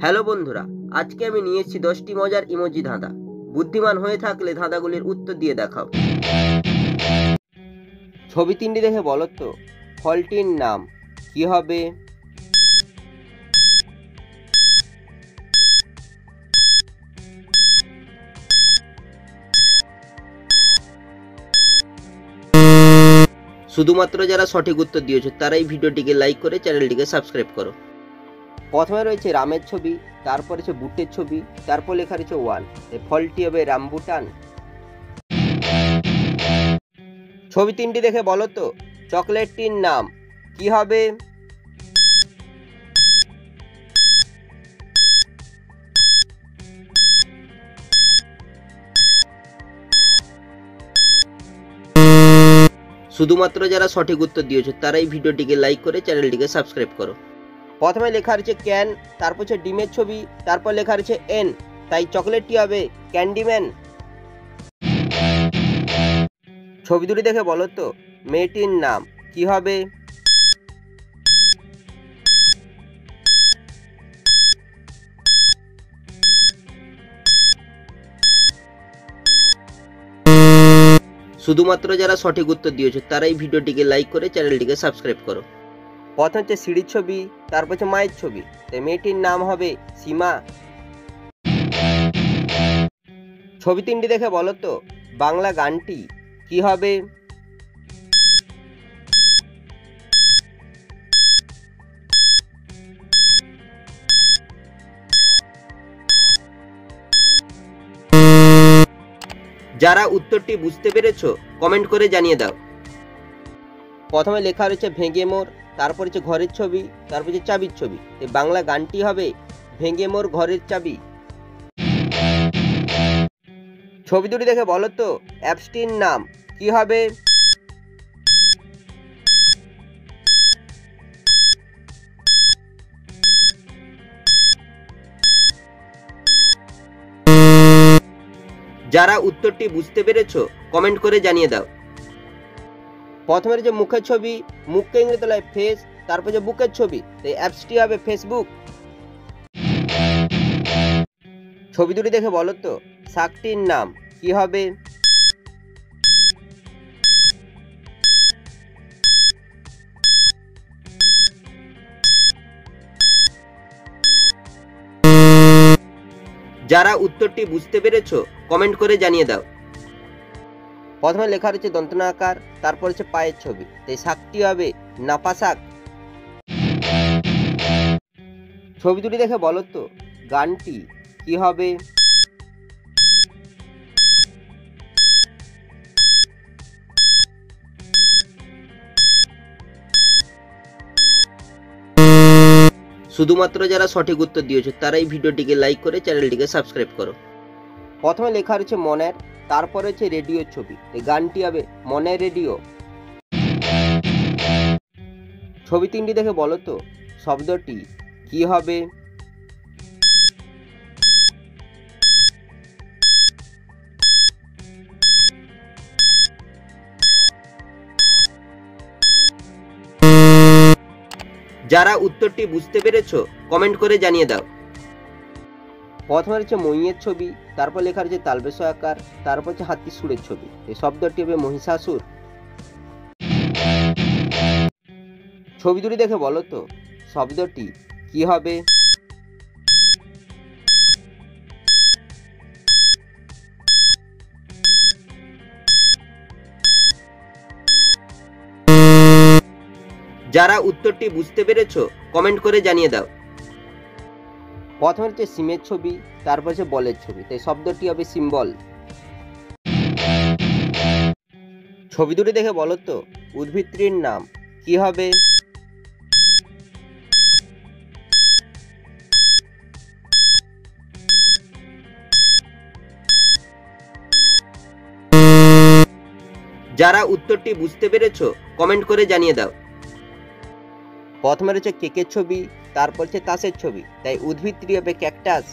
Hello বন্ধুরা, আজকে আমি নিয়ে এসেছি 10টি মজার ইমোজি ধাঁধা। বুদ্ধিমান হয়ে থাকলে ধাঁধাগুলির উত্তর দিয়ে দেখাও। ছবি তিনটি দেখে বলো তো ফলটির নাম কি হবে? শুধুমাত্র যারা সঠিক উত্তর দিয়েছো তারাই ভিডিওটিকে লাইক করে চ্যানেলটিকে সাবস্ক্রাইব করো। প্রথমে রয়েছে রামের ছবি, তারপর রয়েছে বুটের ছবি, তারপর লেখা রয়েছে ওয়ান। এই ফলটি হবে রামবুটান। ছবি তিনটি দেখে বলো তো চকলেটটির নাম কি হবে? শুধুমাত্র যারা সঠিক উত্তর দিয়েছো তারাই ভিডিওটিকে লাইক করে চ্যানেলটিকে সাবস্ক্রাইব করো। প্রথমে লেখা রয়েছে ক্যান, তারপর হচ্ছে ডিমের ছবি, তারপর লেখা রয়েছে এন, তাই চকলেটটি হবে ক্যান্ডিম্যান। ছবি দুটি দেখে বলো তো মেয়েটির নাম কি হবে? শুধুমাত্র যারা সঠিক উত্তর দিয়েছো তারাই ভিডিওটিকে লাইক করে চ্যানেলটিকে সাবস্ক্রাইব করো। প্রথম হচ্ছে সিঁড়ির ছবি, তারপর হচ্ছে মায়ের ছবি, তাই মেয়েটির নাম হবে সীমা। ছবি তিনটি দেখে বলো তো বাংলা গানটি কি হবে? যারা উত্তরটি বুঝতে পেরেছো কমেন্ট করে জানিয়ে দাও। প্রথমে লেখা রয়েছে ভেঙে মোর, তারপর হচ্ছে ঘরের ছবি, তারপর হচ্ছে চাবির ছবি, এই বাংলা গানটি হবে ভেঙে মোর ঘরের চাবি। ছবি দুটি দেখে বলো তো অ্যাপসটির নাম কি হবে? যারা উত্তরটি বুঝতে পেরেছো কমেন্ট করে জানিয়ে দাও। প্রথমে রয়েছে মুখের ছবি, মুখকে ইংরেজি বলা হয় ফেস, তারপর যে বুকের ছবি, এই অ্যাপসটি হবে ফেসবুক। ছবি দুটি দেখে বলো তো শাকটির নাম কি হবে? যারা উত্তরটি বুঝতে পেরেছো কমেন্ট করে জানিয়ে দাও। প্রথমে লেখা রয়েছে দন্তনাকার, তারপর হচ্ছে পায়ের ছবি, এই শাকটি হবে নাপা শাক। ছবি দুটি দেখে বলো তো গানটি কি হবে? শুধুমাত্র যারা সঠিক উত্তর দিয়েছো তারাই ভিডিওটিকে লাইক করে চ্যানেলটিকে সাবস্ক্রাইব করো। প্রথমে লেখা রয়েছে মনের, তারপরে হচ্ছে রেডিওর ছবি, এই গানটি হবে মনের রেডিও। ছবি তিনটি দেখে বলো তো শব্দটি কি হবে? যারা উত্তরটি বুঝতে পেরেছো কমেন্ট করে জানিয়ে দাও। প্রথমে রয়েছে মইয়ের ছবি, তারপর লেখা রয়েছে তালবেশ আকার, তারপর হচ্ছে হাতির সুরের ছবি, এই শব্দটি হবে মহিষাসুর। ছবি দুটি দেখে বলো তো শব্দটি কি হবে? যারা উত্তরটি বুঝতে পেরেছো কমেন্ট করে জানিয়ে দাও। প্রথমে হচ্ছে সিমের ছবি, তারপর হচ্ছে বলের ছবি, তাই শব্দটি হবে সিম্বল। ছবি দুটি দেখে বলো তো উদ্ভিদটির নাম কি হবে? যারা উত্তরটি বুঝতে পেরেছো কমেন্ট করে জানিয়ে দাও। প্রথমে রয়েছে কেকের ছবি, তারপর হচ্ছে তাসের ছবি, তাই উদ্ভিদটি হবে ক্যাকটাস।